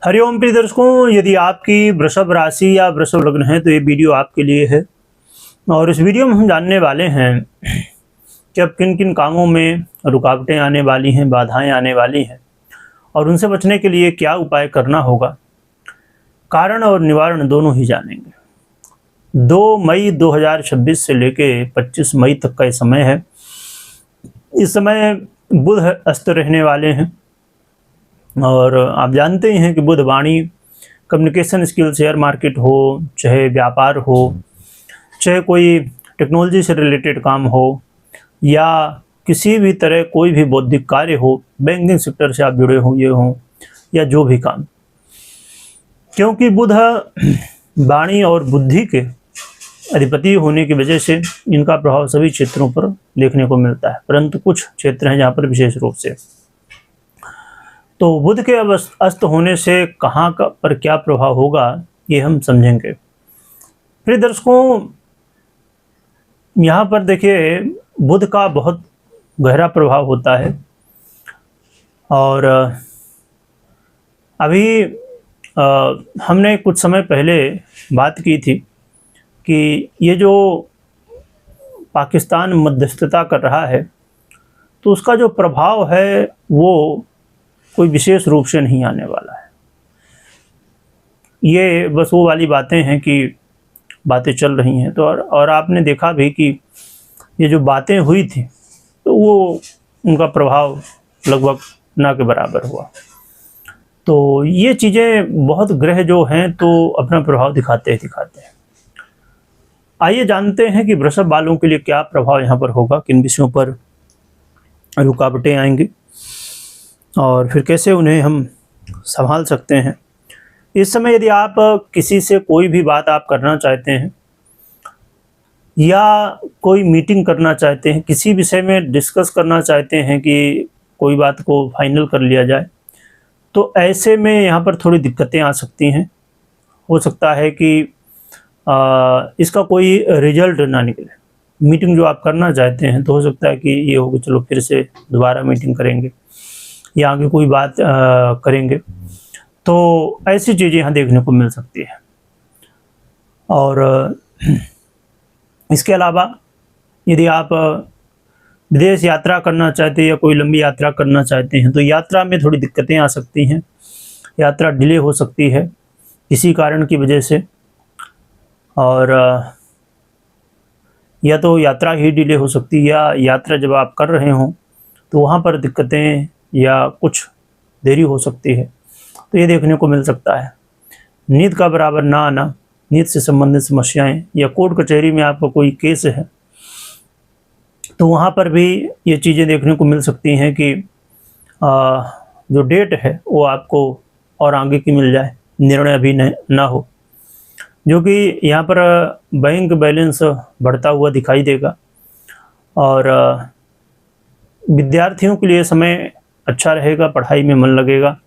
हरिओम प्रिय दर्शकों, यदि आपकी वृषभ राशि या वृषभ लग्न है तो ये वीडियो आपके लिए है। और इस वीडियो में हम जानने वाले हैं कि अब किन किन कामों में रुकावटें आने वाली हैं, बाधाएं आने वाली हैं और उनसे बचने के लिए क्या उपाय करना होगा। कारण और निवारण दोनों ही जानेंगे। 2 मई 2026 से लेके 25 मई तक का ये समय है। इस समय बुध अस्त रहने वाले हैं और आप जानते ही हैं कि बुध वाणी, कम्युनिकेशन स्किल, शेयर मार्केट हो, चाहे व्यापार हो, चाहे कोई टेक्नोलॉजी से रिलेटेड काम हो या किसी भी तरह कोई भी बौद्धिक कार्य हो, बैंकिंग सेक्टर से आप जुड़े हुए हों या जो भी काम, क्योंकि बुध वाणी और बुद्धि के अधिपति होने की वजह से इनका प्रभाव सभी क्षेत्रों पर देखने को मिलता है, परंतु कुछ क्षेत्र हैं जहाँ पर विशेष रूप से। तो बुध के अस्त होने से कहाँ पर क्या प्रभाव होगा ये हम समझेंगे। प्रिय दर्शकों, यहाँ पर देखिए बुध का बहुत गहरा प्रभाव होता है और अभी हमने कुछ समय पहले बात की थी कि ये जो पाकिस्तान मध्यस्थता कर रहा है तो उसका जो प्रभाव है वो कोई विशेष रूप से नहीं आने वाला है। ये बस वो वाली बातें हैं कि बातें चल रही हैं, तो और आपने देखा भी कि ये जो बातें हुई थी तो वो उनका प्रभाव लगभग ना के बराबर हुआ। तो ये चीज़ें बहुत ग्रह जो हैं तो अपना प्रभाव दिखाते हैं। आइए जानते हैं कि वृषभ वालों के लिए क्या प्रभाव यहाँ पर होगा, किन विषयों पर रुकावटें आएंगी और फिर कैसे उन्हें हम संभाल सकते हैं। इस समय यदि आप किसी से कोई भी बात आप करना चाहते हैं या कोई मीटिंग करना चाहते हैं, किसी विषय में डिस्कस करना चाहते हैं कि कोई बात को फाइनल कर लिया जाए, तो ऐसे में यहाँ पर थोड़ी दिक्कतें आ सकती हैं। हो सकता है कि इसका कोई रिजल्ट ना निकले। मीटिंग जो आप करना चाहते हैं तो हो सकता है कि ये हो कि चलो फिर से दोबारा मीटिंग करेंगे या आगे कोई बात करेंगे, तो ऐसी चीज़ें यहाँ देखने को मिल सकती है। और इसके अलावा यदि आप विदेश यात्रा करना चाहते हैं या कोई लंबी यात्रा करना चाहते हैं तो यात्रा में थोड़ी दिक्कतें आ सकती हैं, यात्रा डिले हो सकती है किसी कारण की वजह से, और या तो यात्रा ही डिले हो सकती है या यात्रा जब आप कर रहे हों तो वहाँ पर दिक्कतें या कुछ देरी हो सकती है, तो ये देखने को मिल सकता है। नींद का बराबर ना आना, नींद से संबंधित समस्याएं या कोर्ट कचहरी में आपका कोई केस है तो वहाँ पर भी ये चीज़ें देखने को मिल सकती हैं कि जो डेट है वो आपको और आगे की मिल जाए, निर्णय अभी ना हो, जो कि यहाँ पर बैंक बैलेंस बढ़ता हुआ दिखाई देगा। और विद्यार्थियों के लिए समय अच्छा रहेगा, पढ़ाई में मन लगेगा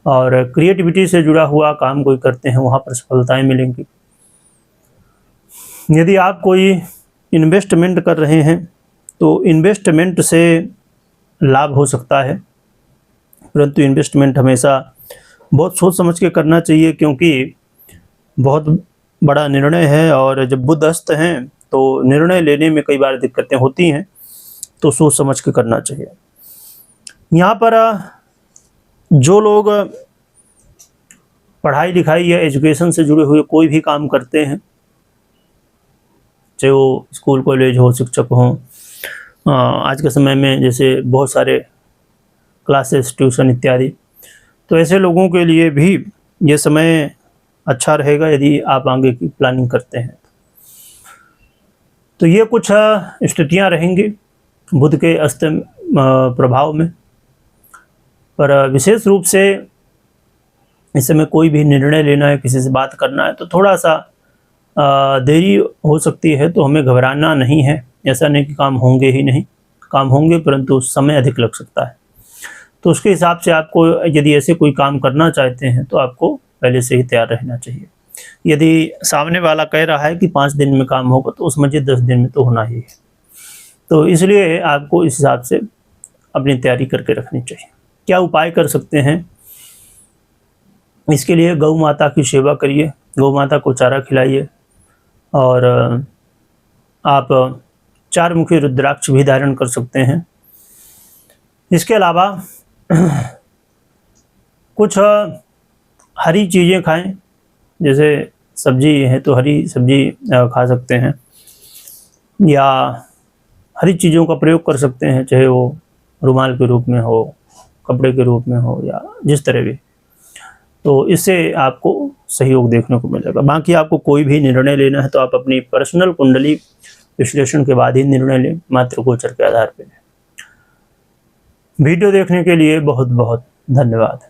और क्रिएटिविटी से जुड़ा हुआ काम कोई करते हैं वहाँ पर सफलताएं मिलेंगी। यदि आप कोई इन्वेस्टमेंट कर रहे हैं तो इन्वेस्टमेंट से लाभ हो सकता है, परंतु इन्वेस्टमेंट हमेशा बहुत सोच समझ के करना चाहिए क्योंकि बहुत बड़ा निर्णय है और जब बुध अस्त हैं तो निर्णय लेने में कई बार दिक्कतें होती हैं, तो सोच समझ के करना चाहिए। यहाँ पर जो लोग पढ़ाई लिखाई या एजुकेशन से जुड़े हुए कोई भी काम करते हैं, चाहे वो स्कूल कॉलेज हो, शिक्षक हो, आज के समय में जैसे बहुत सारे क्लासेस, ट्यूशन इत्यादि, तो ऐसे लोगों के लिए भी ये समय अच्छा रहेगा यदि आप आगे की प्लानिंग करते हैं। तो ये कुछ स्थितियाँ रहेंगी बुध के अस्त प्रभाव में, पर विशेष रूप से इस समय कोई भी निर्णय लेना है, किसी से बात करना है तो थोड़ा सा देरी हो सकती है, तो हमें घबराना नहीं है। ऐसा नहीं कि काम होंगे ही नहीं, काम होंगे परंतु समय अधिक लग सकता है। तो उसके हिसाब से आपको यदि ऐसे कोई काम करना चाहते हैं तो आपको पहले से ही तैयार रहना चाहिए। यदि सामने वाला कह रहा है कि 5 दिन में काम होगा तो समझिए 10 दिन में तो होना ही है। तो इसलिए आपको इस हिसाब से अपनी तैयारी करके रखनी चाहिए। क्या उपाय कर सकते हैं? इसके लिए गौ माता की सेवा करिए, गौ माता को चारा खिलाइए, और आप 4 मुखी रुद्राक्ष भी धारण कर सकते हैं। इसके अलावा कुछ हरी चीज़ें खाएं, जैसे सब्जी है तो हरी सब्जी खा सकते हैं, या हरी चीज़ों का प्रयोग कर सकते हैं, चाहे वो रुमाल के रूप में हो, कपड़े के रूप में हो, या जिस तरह भी। तो इससे आपको सहयोग देखने को मिलेगा। बाकी आपको कोई भी निर्णय लेना है तो आप अपनी पर्सनल कुंडली विश्लेषण के बाद ही निर्णय लें, मात्र गोचर के आधार पर। वीडियो देखने के लिए बहुत बहुत धन्यवाद।